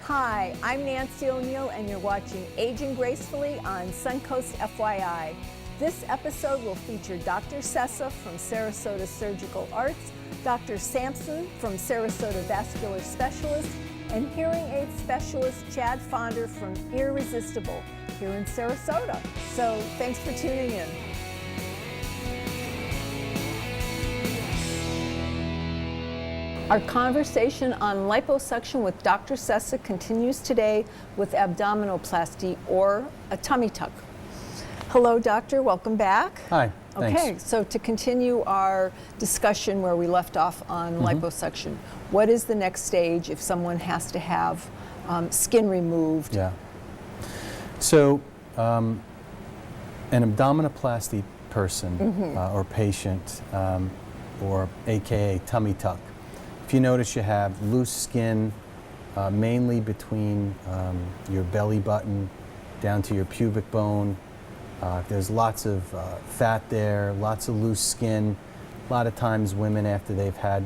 Hi, I'm Nancy O'Neill and you're watching Aging Gracefully on Suncoast FYI. This episode will feature Dr. Sessa from Sarasota Surgical Arts, Dr. Sampson from Sarasota Vascular Specialists, and hearing aid specialist Chad Fonder from Irresistible here in Sarasota. So thanks for tuning in. Our conversation on liposuction with Dr. Sessa continues today with abdominoplasty or a tummy tuck. Hello, doctor. Welcome back. Hi. Thanks. Okay, so to continue our discussion where we left off on liposuction, what is the next stage if someone has to have skin removed? Yeah. So, an abdominoplasty person or patient, or AKA tummy tuck, if you notice you have loose skin mainly between your belly button down to your pubic bone, there's lots of fat there, lots of loose skin. A lot of times women after they've had,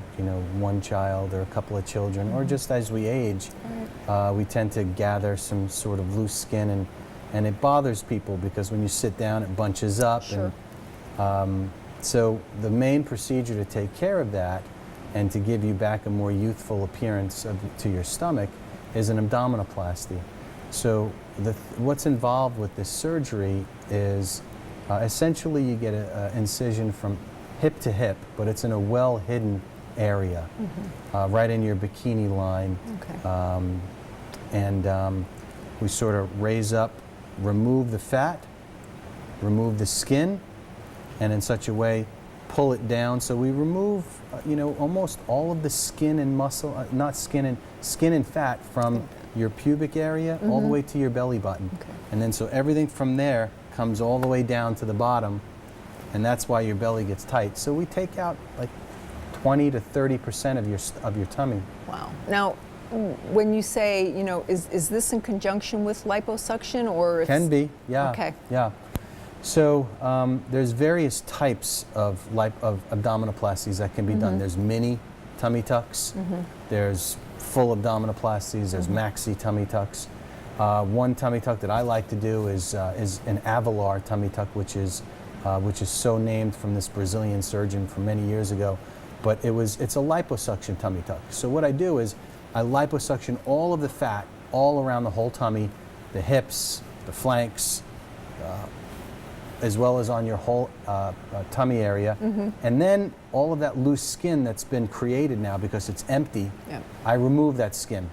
one child or a couple of children, or just as we age, we tend to gather some sort of loose skin, and it bothers people because when you sit down it bunches up. Sure. And, so the main procedure to take care of that and to give you back a more youthful appearance to your stomach is an abdominoplasty. So what's involved with this surgery is essentially you get an incision from hip to hip, but it's in a well-hidden area, right in your bikini line. Okay. We sort of raise up, remove the fat, remove the skin, and in such a way pull it down. So we remove, almost all of the skin and muscle, not skin and fat from your pubic area all the way to your belly button. Okay. And then so everything from there comes all the way down to the bottom, and that's why your belly gets tight. So we take out like 20 to 30% of your tummy. Wow. Now, when you say, is this in conjunction with liposuction or? Can be, yeah. Okay. Yeah. So there's various types of abdominoplasties that can be done. There's mini tummy tucks. There's full abdominoplasties. There's maxi tummy tucks. One tummy tuck that I like to do is an Avalar tummy tuck, which is so named from this Brazilian surgeon from many years ago. But it's a liposuction tummy tuck. So what I do is I liposuction all of the fat all around the whole tummy, the hips, the flanks, as well as on your whole tummy area. And then all of that loose skin that's been created now because it's empty, I remove that skin.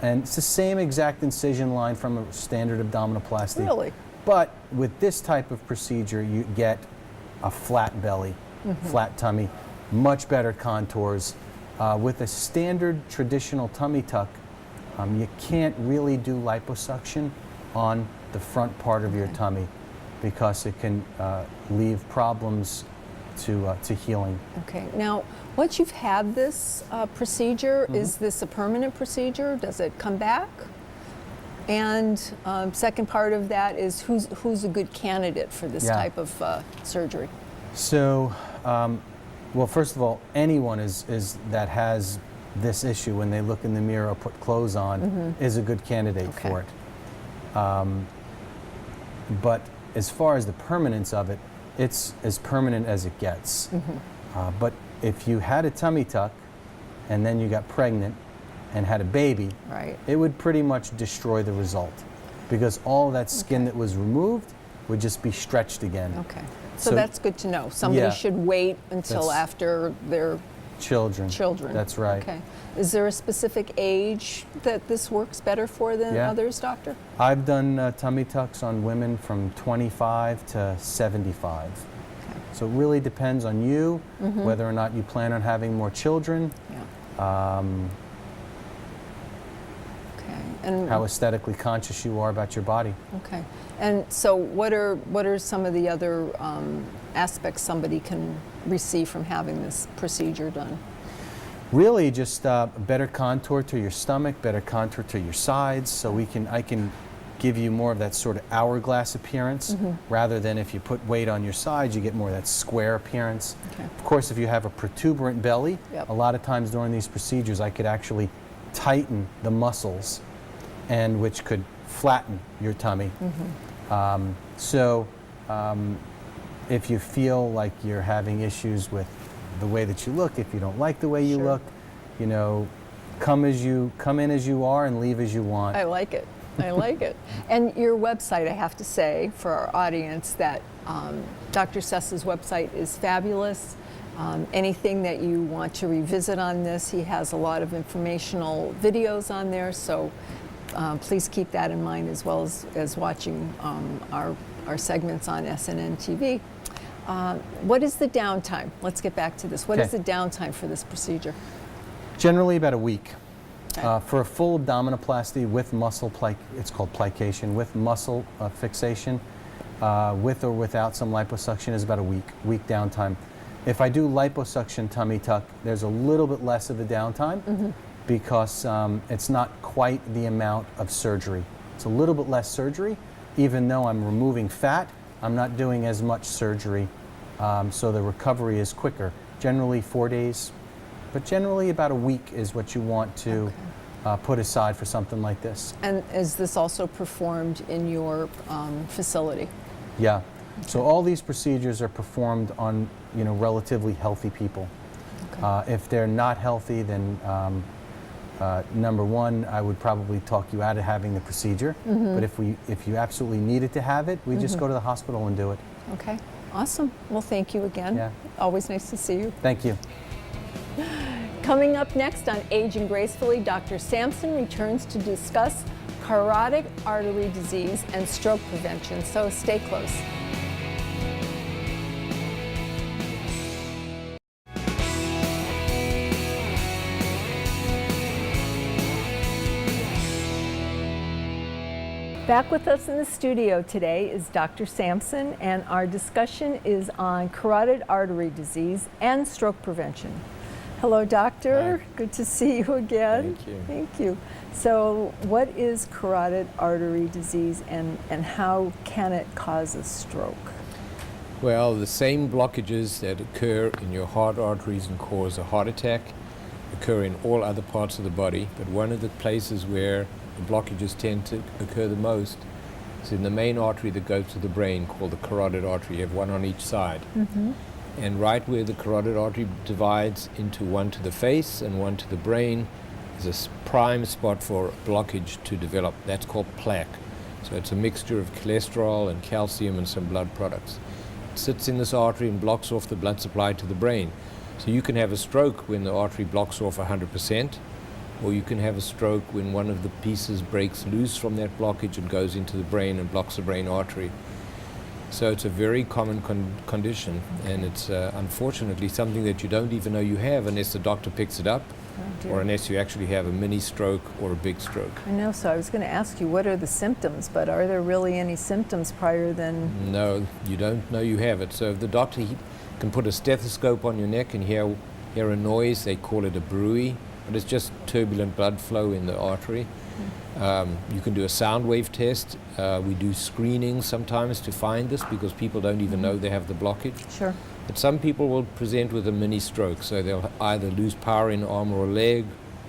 And it's the same exact incision line from a standard abdominoplasty. Really? But with this type of procedure, you get a flat belly, flat tummy, much better contours. With a standard traditional tummy tuck, you can't really do liposuction on the front part of your tummy, because it can leave problems to healing. Okay. Now, once you've had this procedure, is this a permanent procedure? Does it come back? And second part of that is who's a good candidate for this type of surgery? So, well, first of all, anyone that has this issue when they look in the mirror or put clothes on is a good candidate for it. But as far as the permanence of it, it's as permanent as it gets. But if you had a tummy tuck and then you got pregnant and had a baby, it would pretty much destroy the result, because all that skin that was removed would just be stretched again. Okay. So that's good to know. Somebody should wait until after their children. That's right. Okay. Is there a specific age that this works better for than others, doctor? I've done tummy tucks on women from 25 to 75. Okay. So it really depends on you, whether or not you plan on having more children, and how aesthetically conscious you are about your body. Okay. And so what are some of the other aspects somebody can receive from having this procedure done? Really just better contour to your stomach, better contour to your sides, so I can give you more of that sort of hourglass appearance, rather than if you put weight on your sides, you get more of that square appearance. Okay. Of course, if you have a protuberant belly, a lot of times during these procedures, I could actually tighten the muscles and which could flatten your tummy. If you feel like you're having issues with the way that you look, if you don't like the way you look, you know, come in as you are and leave as you want. I like it. I like it. And your website, I have to say, for our audience, that Dr. Sessa's website is fabulous. Anything that you want to revisit on this, he has a lot of informational videos on there, so please keep that in mind, as well as watching our segments on SNN TV. What is the downtime? Let's get back to this. What is the downtime for this procedure? Generally about a week. Okay. For a full abdominoplasty with muscle, it's called plication, with muscle fixation, with or without some liposuction, is about a week downtime. If I do liposuction tummy tuck, there's a little bit less of a downtime because it's not quite the amount of surgery. It's a little bit less surgery. Even though I'm removing fat, I'm not doing as much surgery, so the recovery is quicker. Generally 4 days, but generally about a week is what you want to put aside for something like this. And is this also performed in your facility? Yeah. So all these procedures are performed on, you know, relatively healthy people. If they're not healthy, then number one, I would probably talk you out of having the procedure. But if you absolutely needed to have it, we just go to the hospital and do it. Okay, awesome. Well, thank you again. Yeah. Always nice to see you. Thank you. Coming up next on Aging Gracefully, Dr. Sampson returns to discuss carotid artery disease and stroke prevention, so stay close. Back with us in the studio today is Dr. Sampson, and our discussion is on carotid artery disease and stroke prevention. Hello, doctor. Hi. Good to see you again. Thank you. Thank you. So what is carotid artery disease, and how can it cause a stroke? Well, the same blockages that occur in your heart arteries and cause a heart attack occur in all other parts of the body, but one of the places where the blockages tend to occur the most is in the main artery that goes to the brain, called the carotid artery. You have one on each side. And right where the carotid artery divides into one to the face and one to the brain is a prime spot for blockage to develop. That's called plaque. So it's a mixture of cholesterol and calcium and some blood products. It sits in this artery and blocks off the blood supply to the brain. So you can have a stroke when the artery blocks off 100%, or you can have a stroke when one of the pieces breaks loose from that blockage and goes into the brain and blocks the brain artery. So it's a very common condition, and it's unfortunately something that you don't even know you have unless the doctor picks it up, or unless you actually have a mini stroke or a big stroke. I know, so I was going to ask you, what are the symptoms, but are there really any symptoms prior than? No, you don't know you have it. So if the doctor can put a stethoscope on your neck and hear a noise, they call it a bruit, but it's just turbulent blood flow in the artery. You can do a sound wave test. We do screening sometimes to find this because people don't even know they have the blockage. Sure. But some people will present with a mini stroke, so they'll either lose power in arm or leg,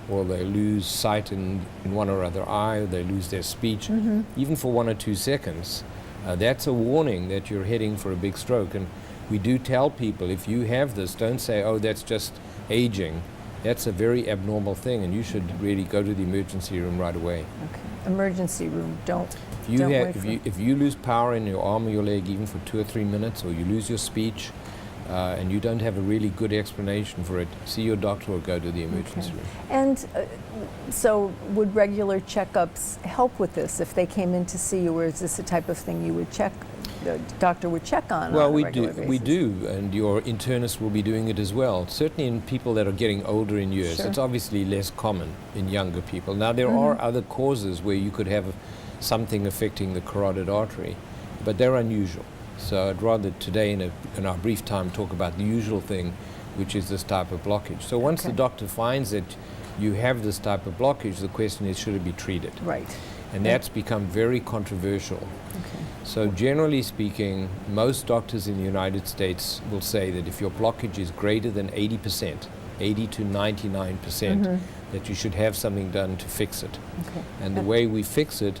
or they lose sight in one or other eye, or they lose their speech, even for 1 or 2 seconds. That's a warning that you're heading for a big stroke. And we do tell people, if you have this, don't say, oh, that's just aging. That's a very abnormal thing, and you should really go to the emergency room right away. Okay. Emergency room. Don't If you lose power in your arm or your leg even for 2 or 3 minutes, or you lose your speech, and you don't have a really good explanation for it, see your doctor or go to the emergency room. And so would regular checkups help with this if they came in to see you, or is this the type of thing you would check, the doctor would check on Well, a we regular do, basis? and your internist will be doing it as well. Certainly in people that are getting older in years. Sure. It's obviously less common in younger people. Now, there are other causes where you could have something affecting the carotid artery, but they're unusual. So I'd rather today in our brief time talk about the usual thing, which is this type of blockage. So once the doctor finds that you have this type of blockage, the question is, should it be treated? Right. And that's become very controversial. Okay. So generally speaking, most doctors in the United States will say that if your blockage is greater than 80%, 80 to 99%, that you should have something done to fix it. Okay. And the way we fix it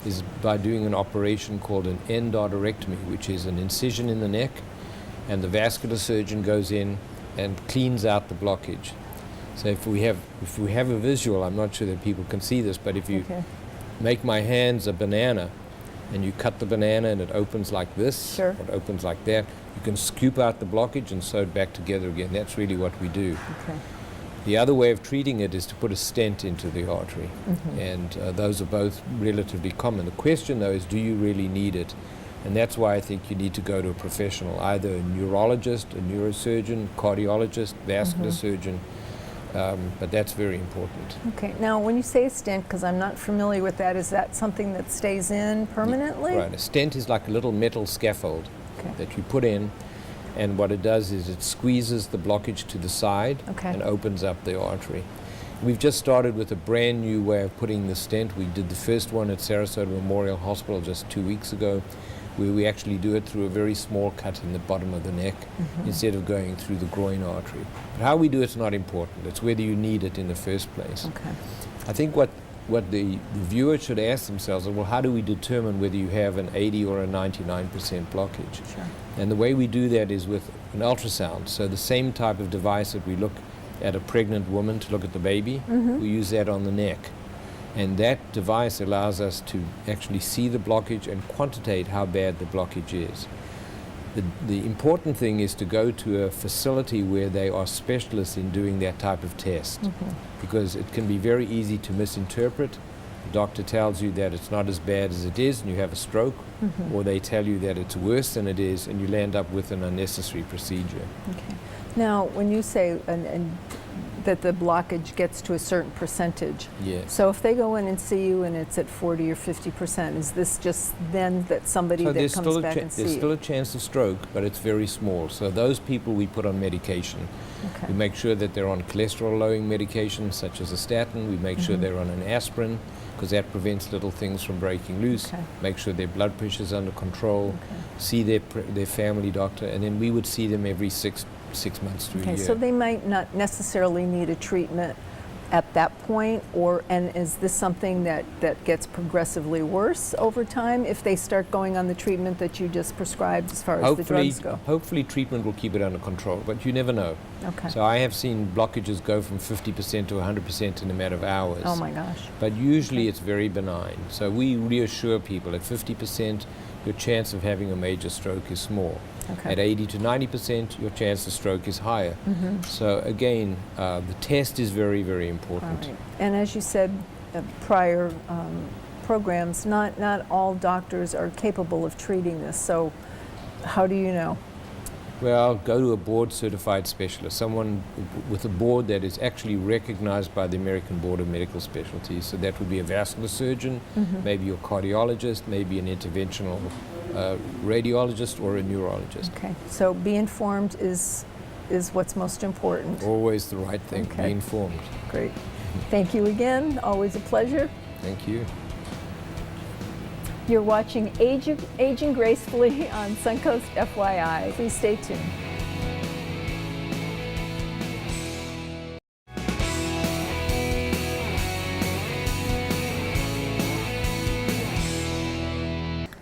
is by doing an operation called an endarterectomy, which is an incision in the neck, and the vascular surgeon goes in and cleans out the blockage. So if we have a visual, I'm not sure that people can see this, but if you make my hands a banana and you cut the banana and it opens like this, Sure. or it opens like that, you can scoop out the blockage and sew it back together again. That's really what we do. Okay. The other way of treating it is to put a stent into the artery, and those are both relatively common. The question, though, is do you really need it? And that's why I think you need to go to a professional, either a neurologist, a neurosurgeon, cardiologist, vascular surgeon, but that's very important. Okay. Now, when you say a stent, because I'm not familiar with that, is that something that stays in permanently? Right. A stent is like a little metal scaffold that you put in, and what it does is it squeezes the blockage to the side and opens up the artery. We've just started with a brand new way of putting the stent. We did the first one at Sarasota Memorial Hospital just 2 weeks ago, where we actually do it through a very small cut in the bottom of the neck instead of going through the groin artery. But how we do it's not important. It's whether you need it in the first place. Okay. I think what the viewer should ask themselves is, well, how do we determine whether you have an 80 or a 99% blockage? Sure. And the way we do that is with an ultrasound. So the same type of device that we look at a pregnant woman to look at the baby, we use that on the neck. And that device allows us to actually see the blockage and quantitate how bad the blockage is. The important thing is to go to a facility where they are specialists in doing that type of test, because it can be very easy to misinterpret. The doctor tells you that it's not as bad as it is and you have a stroke, or they tell you that it's worse than it is and you'll end up with an unnecessary procedure. Okay. Now, when you say that the blockage gets to a certain percentage, so if they go in and see you and it's at 40 or 50%, is this just then that somebody that comes back and sees you? There's still a chance of stroke, but it's very small. So those people we put on medication. Okay. We make sure that they're on cholesterol-lowering medication, such as a statin. We make sure they're on an aspirin, because that prevents little things from breaking loose. Make sure their blood pressure's under control. See their family doctor, and then we would see them every six months to a year. So they might not necessarily need a treatment at that point, and is this something that gets progressively worse over time if they start going on the treatment that you just prescribed as far as the drugs go? Hopefully treatment will keep it under control, but you never know. Okay. So I have seen blockages go from 50% to 100% in a matter of hours. Oh my gosh. But usually it's very benign. So we reassure people at 50%, your chance of having a major stroke is small. At 80 to 90%, your chance of stroke is higher. So again, the test is very, very important. Right. And as you said, prior programs, not all doctors are capable of treating this. So how do you know? Well, go to a board-certified specialist, someone with a board that is actually recognized by the American Board of Medical Specialties. So that would be a vascular surgeon, maybe a cardiologist, maybe an interventional radiologist or a neurologist. Okay, so be informed is what's most important. Always the right thing, be informed. Great. Thank you again, always a pleasure. Thank you. You're watching Aging Gracefully on Suncoast FYI. Please stay tuned.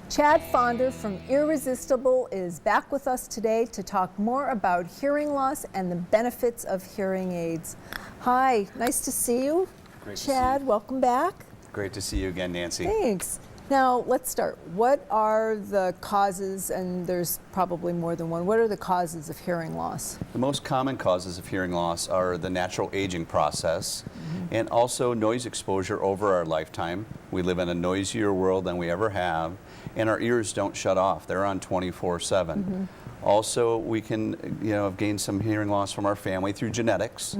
Chad Fonder from Irresistible is back with us today to talk more about hearing loss and the benefits of hearing aids. Hi, nice to see you. Great to Chad, see you. welcome back. Great to see you again, Nancy. Thanks. Now, let's start. What are the causes, and there's probably more than one, what are the causes of hearing loss? The most common causes of hearing loss are the natural aging process and also noise exposure over our lifetime. We live in a noisier world than we ever have, and our ears don't shut off. They're on 24/7. Also, we can have gained some hearing loss from our family through genetics.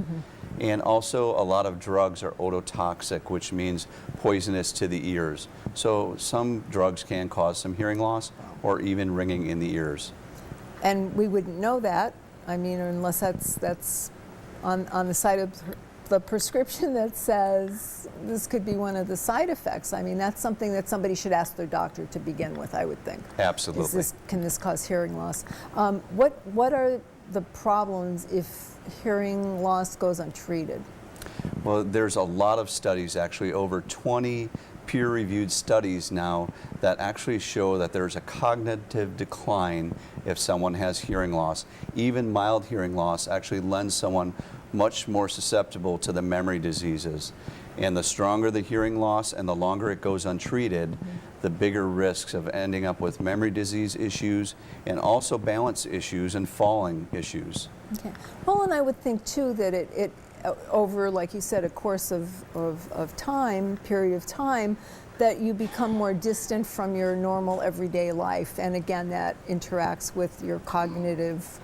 And also a lot of drugs are ototoxic, which means poisonous to the ears. So some drugs can cause some hearing loss or even ringing in the ears. And we wouldn't know that, I mean, unless that's on the side of the prescription that says this could be one of the side effects. I mean, that's something that somebody should ask their doctor to begin with, I would think. Absolutely. Can this cause hearing loss? What are the problems if hearing loss goes untreated? Well, there's a lot of studies, actually over 20 peer-reviewed studies now that actually show that there's a cognitive decline if someone has hearing loss. Even mild hearing loss actually lends someone much more susceptible to the memory diseases. And the stronger the hearing loss and the longer it goes untreated, the bigger risks of ending up with memory disease issues and also balance issues and falling issues. Okay. Well, and I would think too that it over, like you said, a course of time, period of time, that you become more distant from your normal everyday life, and again, that interacts with your cognitive,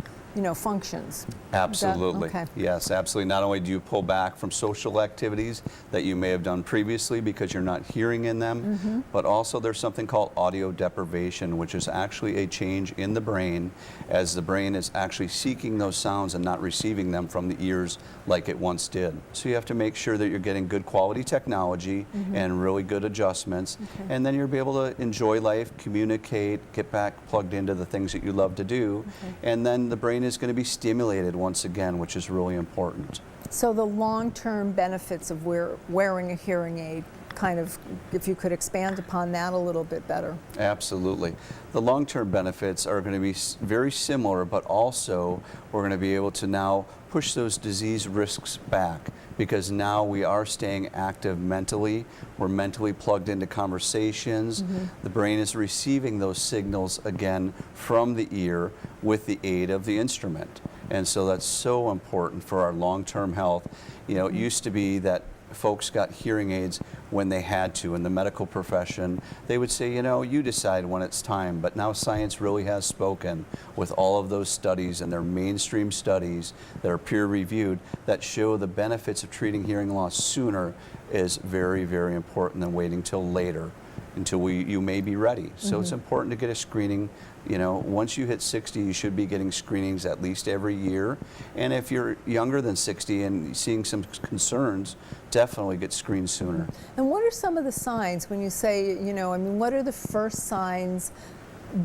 functions. Absolutely. Okay. Yes, absolutely. Not only do you pull back from social activities that you may have done previously because you're not hearing in them, but also there's something called audio deprivation, which is actually a change in the brain as the brain is actually seeking those sounds and not receiving them from the ears like it once did. So you have to make sure that you're getting good quality technology and really good adjustments, and then you'll be able to enjoy life, communicate, get back plugged into the things that you love to do, and then the brain is going to be stimulated once again, which is really important. So the long-term benefits of wearing a hearing aid, kind of, if you could expand upon that a little bit better. Absolutely. The long-term benefits are going to be very similar, but also we're going to be able to now push those disease risks back because now we are staying active mentally. We're mentally plugged into conversations. The brain is receiving those signals again from the ear with the aid of the instrument. And so that's so important for our long-term health. It used to be that folks got hearing aids when they had to. In the medical profession, they would say, you decide when it's time. But now science really has spoken with all of those studies, and they're mainstream studies that are peer-reviewed that show the benefits of treating hearing loss sooner is very, very important than waiting till later, until you may be ready. So it's important to get a screening. Once you hit 60, you should be getting screenings at least every year. And if you're younger than 60 and seeing some concerns, definitely get screened sooner. And what are some of the signs when you say, what are the first signs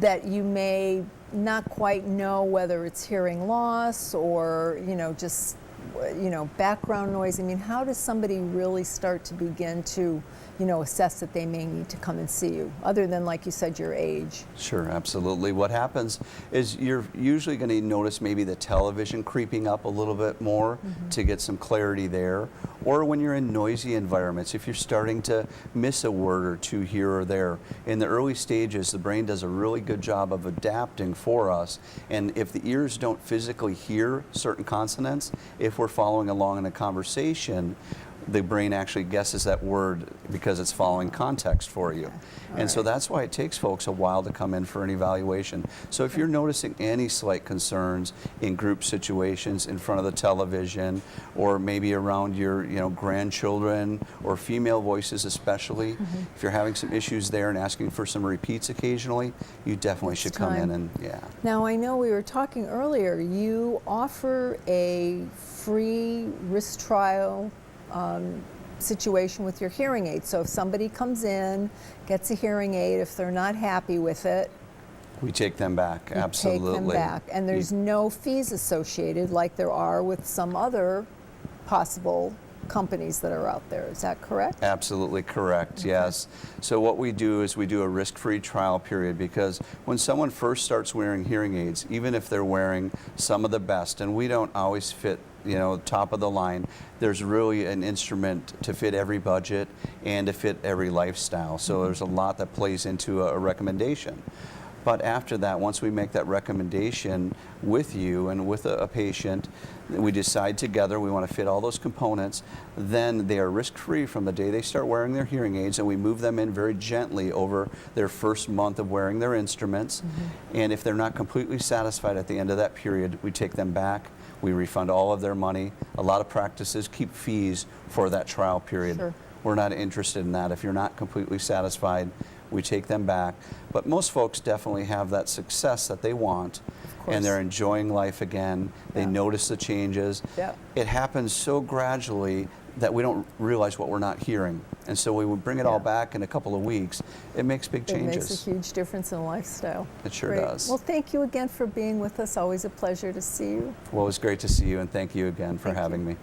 that you may not quite know whether it's hearing loss or, just, background noise? How does somebody really start to begin to assess that they may need to come and see you, other than, like you said, your age? Sure, absolutely. What happens is you're usually going to notice maybe the television creeping up a little bit more to get some clarity there, or when you're in noisy environments, if you're starting to miss a word or two here or there. In the early stages, the brain does a really good job of adapting for us, and if the ears don't physically hear certain consonants, if we're following along in a conversation, the brain actually guesses that word because it's following context for you. And so that's why it takes folks a while to come in for an evaluation. So if you're noticing any slight concerns in group situations, in front of the television, or maybe around your grandchildren or female voices especially, if you're having some issues there and asking for some repeats occasionally, you definitely should come in and, Now, I know we were talking earlier, you offer a free wrist trial situation with your hearing aid. So if somebody comes in, gets a hearing aid, if they're not happy with it, we take them back. Absolutely. Take them back. And there's no fees associated like there are with some other possible companies that are out there. Is that correct? Absolutely correct, yes. So what we do is we do a risk-free trial period, because when someone first starts wearing hearing aids, even if they're wearing some of the best, and we don't always fit top of the line, there's really an instrument to fit every budget and to fit every lifestyle. So there's a lot that plays into a recommendation. But after that, once we make that recommendation with you and with a patient, we decide together we want to fit all those components, then they are risk-free from the day they start wearing their hearing aids, and we move them in very gently over their first month of wearing their instruments. And if they're not completely satisfied at the end of that period, we take them back. We refund all of their money. A lot of practices keep fees for that trial period. Sure. We're not interested in that. If you're not completely satisfied, we take them back. But most folks definitely have that success that they want, and they're enjoying life again. They notice the changes. It happens so gradually that we don't realize what we're not hearing. And so when we bring it all back in a couple of weeks, it makes big changes. It makes a huge difference in lifestyle. It sure does. Well, thank you again for being with us. Always a pleasure to see you. Well, it was great to see you, and thank you again for having me.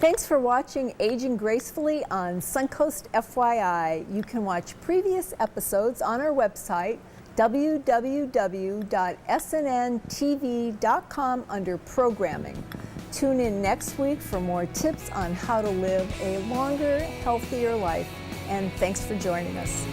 Thanks for watching Aging Gracefully on Suncoast FYI. You can watch previous episodes on our website, www.snntv.com, under Programming. Tune in next week for more tips on how to live a longer, healthier life. And thanks for joining us.